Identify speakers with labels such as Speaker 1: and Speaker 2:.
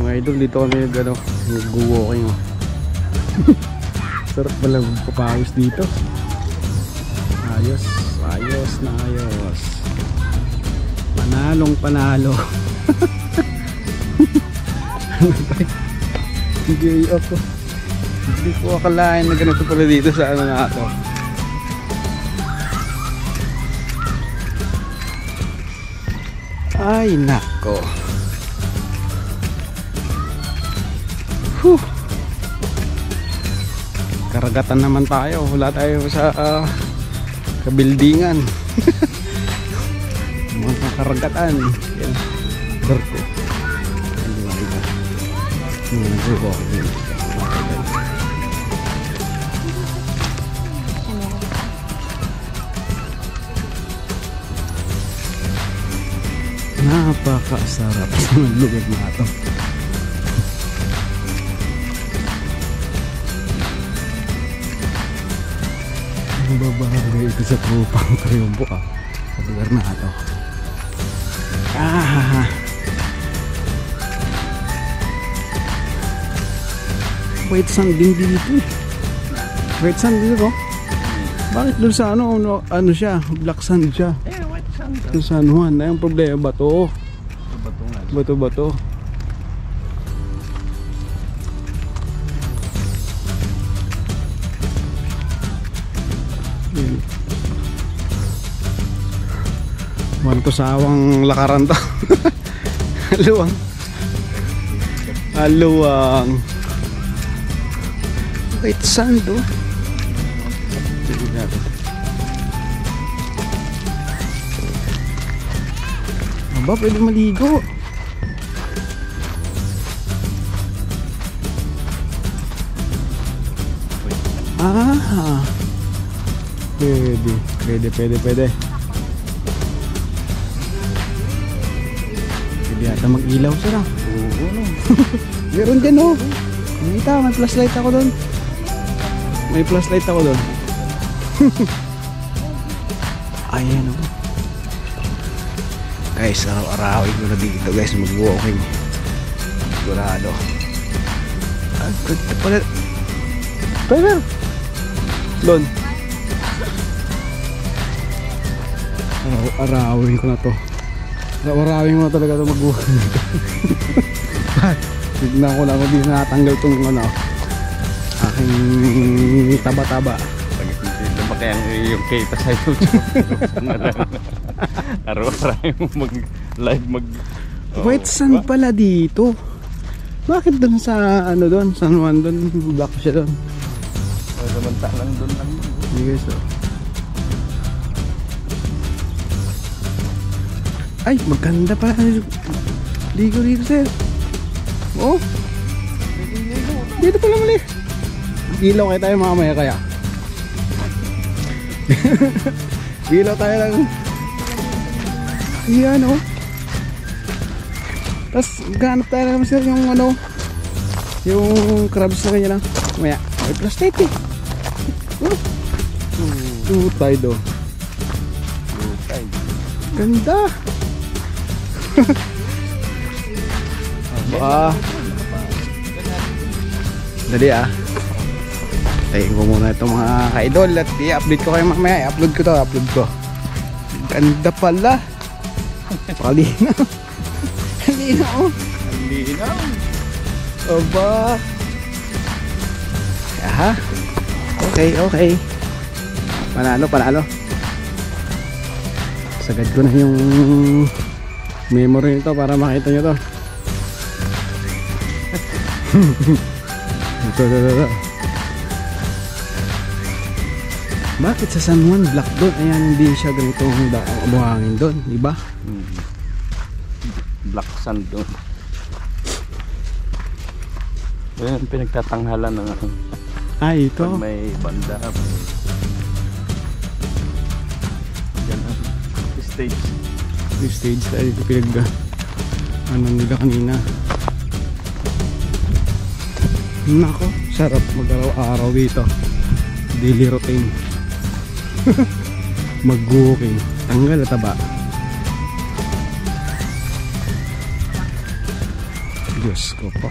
Speaker 1: Mga idol, dito kami nag-walking. Sarap pala magpapawis dito. Ayos, ayos na ayos. Panalong panalo. Enjoy ako. Hindi ko akalain na ganito pala dito sa ano na ito. Ay nako. Karagatan naman tayo. Wala tayo sa kabildingan. Mga karagatan. Yan. Berko. Napakasarap sa lugar na ito. Babahagay ito sa Trupang Triumpo sa lugar na ito. White sand din dito. White sand dito. Bakit doon sa ano siya? Black sand siya.
Speaker 2: White sand.
Speaker 1: Doon sa San Juan. Ay, ang problema, bato. Bato. Wanto sawang lakaran to. Aluwang. White sand oh. Aba, pwede maligo. Pwede. Pwede yata mag-ilaw sila. Oo. Meron dyan oh. May flashlight ako doon. Ayan oh. Guys, araw-arawin ko na dito guys, mag-walking. Sigurado. Ang ganda pala. Pwede. Lon. Arawin ko na to. Arawin mo na talaga ito mag-walking. Tignan ko lang kung di natanggal itong aking taba-taba.
Speaker 2: Lumaki ang yung kita sa YouTube. Araw-arawin mo mag-live
Speaker 1: White sand pala dito. Bakit doon sa doon? San Juan doon? Black siya doon.
Speaker 2: Samantalang doon lang.
Speaker 1: Hindi guys oh. Ay, maganda pala. Ligo dito sir. Oh. Dito pala mali. Ilaw kayo tayo mamaya kaya. Ilaw tayo lang. Yan oh. Tapos ganap tayo naman sir yung yung crabs na kanya lang. Mamaya. May plastic eh. Tide oh. Ganda. Dali tayin ko muna itong mga ka-idol at i-update ko kayo mamaya. I-upload ko. Ganda pala. Palinaw. Palinaw. Aba. Okay. Panalo. Sagad ko na yung memory nito para makita nyo to. Ito. Bakit sa San Juan black doon? Ayan, hindi siya ganitong buhangin doon, di ba?
Speaker 2: Black sand doon. Ayan, pinagtatanghalan ng
Speaker 1: ito.
Speaker 2: Pag may banda. Yan ang
Speaker 1: stage tayo pinag nila kanina. Nako, sarap mag-araw-araw dito. Daily routine. Mag-walking. Tanggal at taba. Diyos ko po.